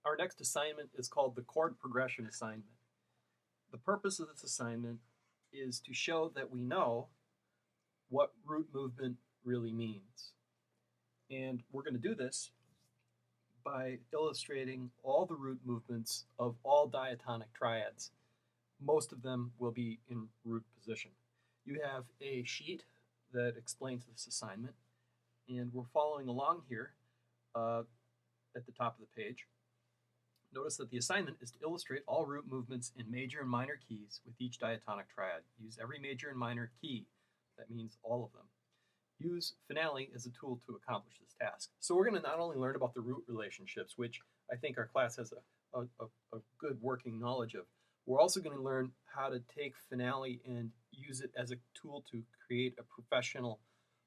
Our next assignment is called the chord progression assignment. The purpose of this assignment is to show that we know what root movement really means. And we're going to do this by illustrating all the root movements of all diatonic triads. Most of them will be in root position. You have a sheet that explains this assignment, and we're following along here at the top of the page. Notice that the assignment is to illustrate all root movements in major and minor keys with each diatonic triad. Use every major and minor key. That means all of them. Use finale as a tool to accomplish this task. So we're going to not only learn about the root relationships, which I think our class has a good working knowledge of, we're also going to learn how to take finale and use it as a tool to create a professional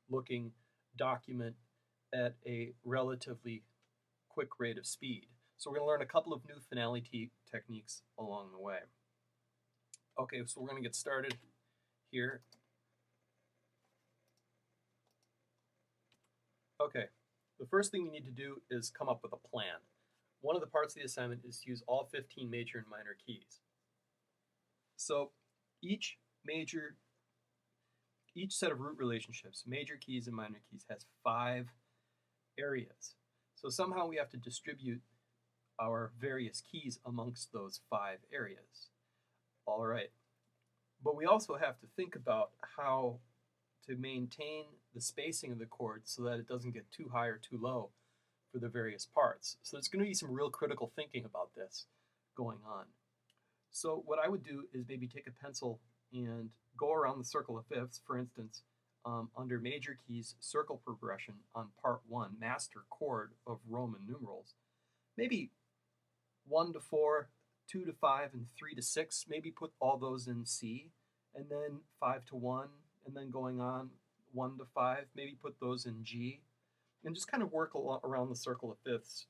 looking document at a relatively quick rate of speed. So we're going to learn a couple of new finale techniques along the way. Okay, so we're going to get started here. Okay, the first thing we need to do is come up with a plan. One of the parts of the assignment is to use all 15 major and minor keys. So each set of root relationships, major keys and minor keys, has 5 areas. So somehow we have to distribute our various keys amongst those 5 areas. All right, but we also have to think about how to maintain the spacing of the chord so that it doesn't get too high or too low for the various parts. So there's going to be some real critical thinking about this going on. So what I would do is maybe take a pencil and go around the circle of fifths. For instance, under major keys, circle progression on part 1, master chord of Roman numerals. Maybe 1 to 4, 2 to 5, and 3 to 6. Maybe put all those in C, and then 5 to 1, and then going on 1 to 5. Maybe put those in G, and just kind of work around the circle of fifths,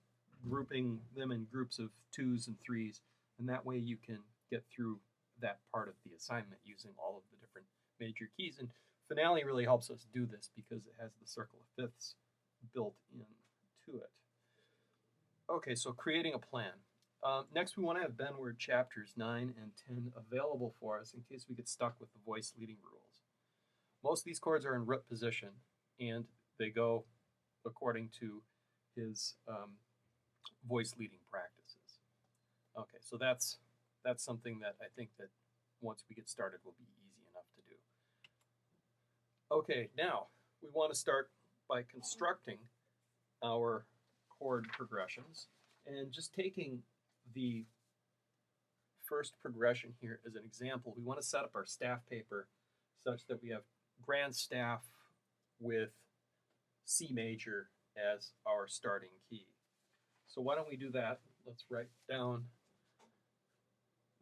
grouping them in groups of 2s and 3s, and that way you can get through that part of the assignment using all of the different major keys. And finale really helps us do this because it has the circle of fifths built into it. Okay, so creating a plan. Next, we want to have Benward chapters 9 and 10 available for us in case we get stuck with the voice leading rules. Most of these chords are in root position, and they go according to his voice leading practices. Okay, so that's something that I think that once we get started will be easy enough to do. Okay, now we want to start by constructing our chord progressions and just taking the first progression here as an example. We want to set up our staff paper such that we have grand staff with C major as our starting key. So why don't we do that? Let's write down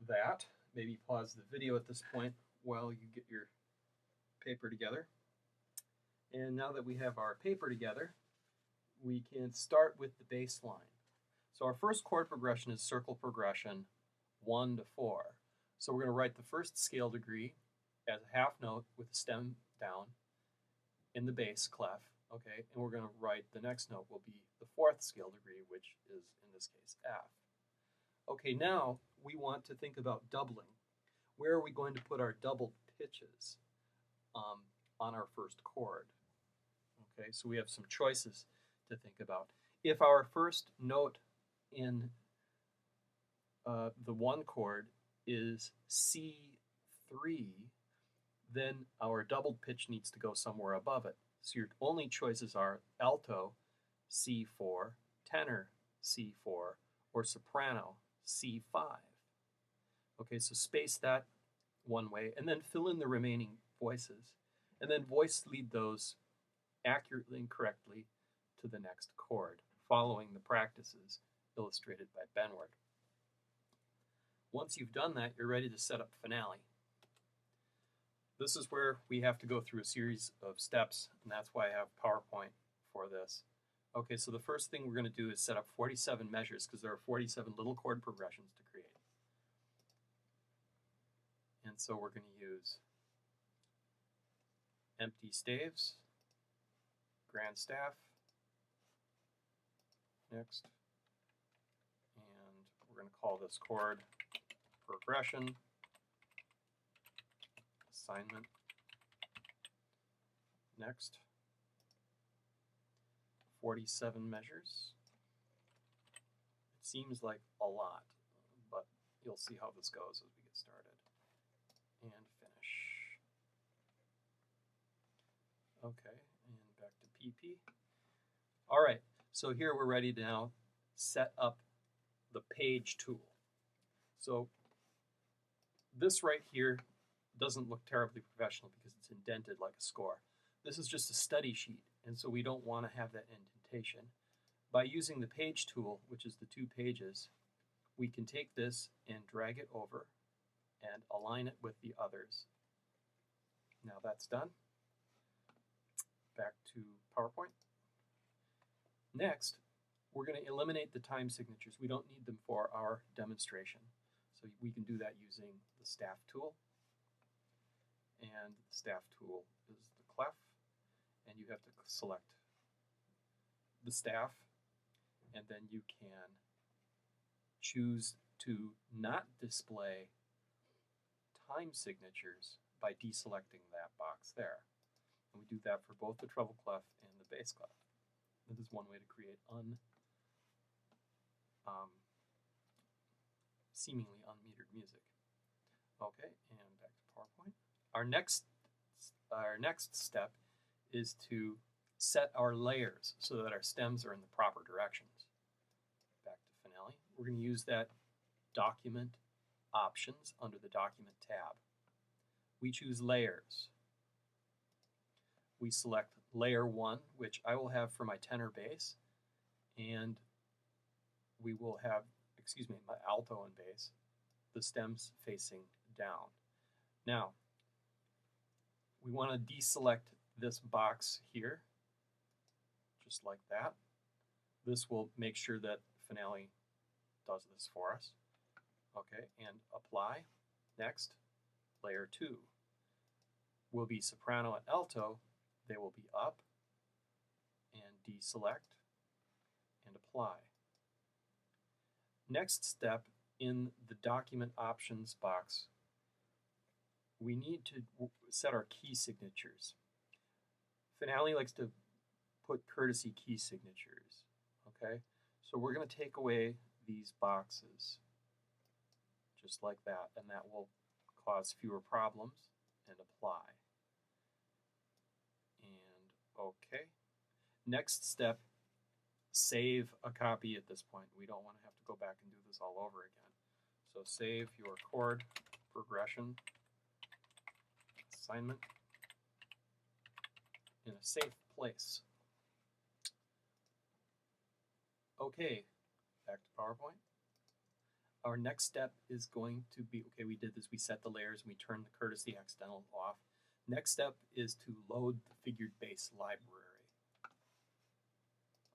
that. Maybe pause the video at this point while you get your paper together. And now that we have our paper together, we can start with the bass line. So our first chord progression is circle progression 1 to 4. So we're going to write the first scale degree as a half note with the stem down in the bass clef, okay? And we're going to write the next note will be the 4th scale degree, which is in this case F. Okay, now we want to think about doubling. Where are we going to put our doubled pitches on our first chord? Okay, so we have some choices to think about. If our first note in the 1 chord is C3, then our doubled pitch needs to go somewhere above it. So your only choices are alto, C4, tenor, C4, or soprano, C5. Okay, so space that one way, and then fill in the remaining voices, and then voice lead those accurately and correctly to the next chord, following the practices illustrated by Benward. Once you've done that, you're ready to set up finale. This is where we have to go through a series of steps, and that's why I have PowerPoint for this. Okay, so the first thing we're going to do is set up 47 measures because there are 47 little chord progressions to create. And so we're going to use empty staves, grand staff, next, and going to call this chord progression assignment. Next, 47 measures. It seems like a lot, but you'll see how this goes as we get started. And finish. Okay, and back to PP. All right, so here we're ready to now set up the page tool. So this right here doesn't look terribly professional because it's indented like a score. This is just a study sheet, and so we don't want to have that indentation. By using the page tool, which is the 2 pages, we can take this and drag it over and align it with the others. Now that's done. Back to PowerPoint. Next, we're going to eliminate the time signatures. We don't need them for our demonstration. So we can do that using the staff tool. And the staff tool is the clef. And you have to select the staff, and then you can choose to not display time signatures by deselecting that box there. And we do that for both the treble clef and the bass clef. This is one way to create seemingly unmetered music. Okay, and back to PowerPoint. Our next step is to set our layers so that our stems are in the proper directions. Back to Finale. We're going to use that document options under the document tab. We choose layers. We select layer 1, which I will have for my tenor bass, and we will have, my alto and bass, the stems facing down. Now, we want to deselect this box here, just like that. This will make sure that Finale does this for us. Okay, and apply. Next, layer 2 will be soprano and alto. They will be up, and deselect, and apply. Next step, in the document options box, we need to set our key signatures. Finale likes to put courtesy key signatures, okay? So we're going to take away these boxes, just like that, and that will cause fewer problems, and apply. And okay. Next step, save a copy at this point. We don't want to have to go back and do this all over again. So save your chord progression assignment in a safe place. Okay, back to PowerPoint. Our next step is going to be, okay, we did this, we set the layers, and we turned the courtesy accidental off. Next step is to load the figured bass library.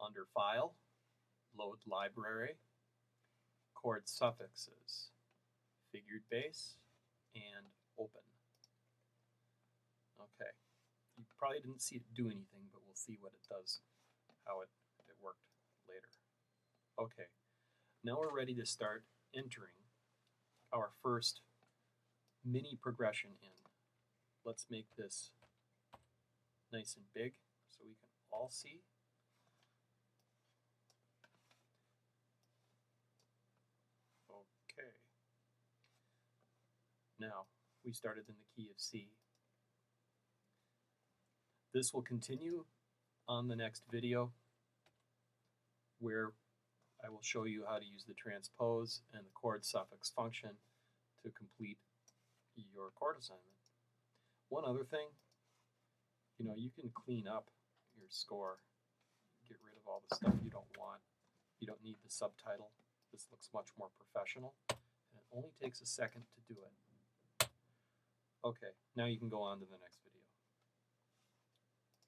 Under File, Load Library, Chord Suffixes, Figured Bass, and Open. Okay, you probably didn't see it do anything, but we'll see what it does, how it worked later. Okay, now we're ready to start entering our first mini progression in. Let's make this nice and big so we can all see. Okay. Now, we started in the key of C. This will continue on the next video, where I will show you how to use the transpose and the chord suffix function to complete your chord assignment. One other thing, you can clean up your score, get rid of all the stuff you don't want. You don't need the subtitle. This looks much more professional, and it only takes a second to do it. Okay, now you can go on to the next